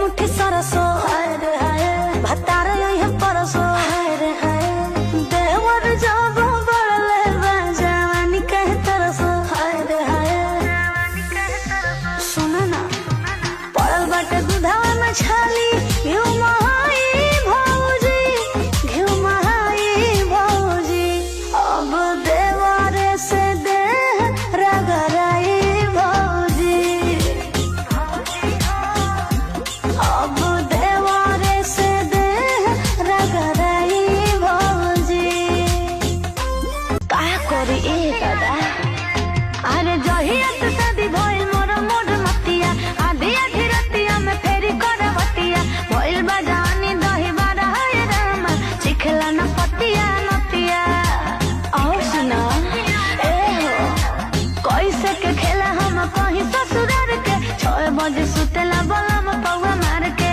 मुठी सरसो भतार यही परसो देवर जब बढ़ले जवानी कहे तरसो सुन ना पड़ल बाटे दूधावा में छाली घिउ महाई भौजी अब देवरे से दे रगराई भौजी अब देवरे से दे रगराई भौजी का करी ए दादा अरे जहिया तो शादी भइल मोर मोर मतिया आधी आधी रतिया में फेरी करवतिया भइल बा जानी दही बारा है रामा चिखला न पतिया नतिया और सुना ए हो कैसे के खेला हम कहीं ससुरार के 6 बजे सुतेला बलम पौवा मार के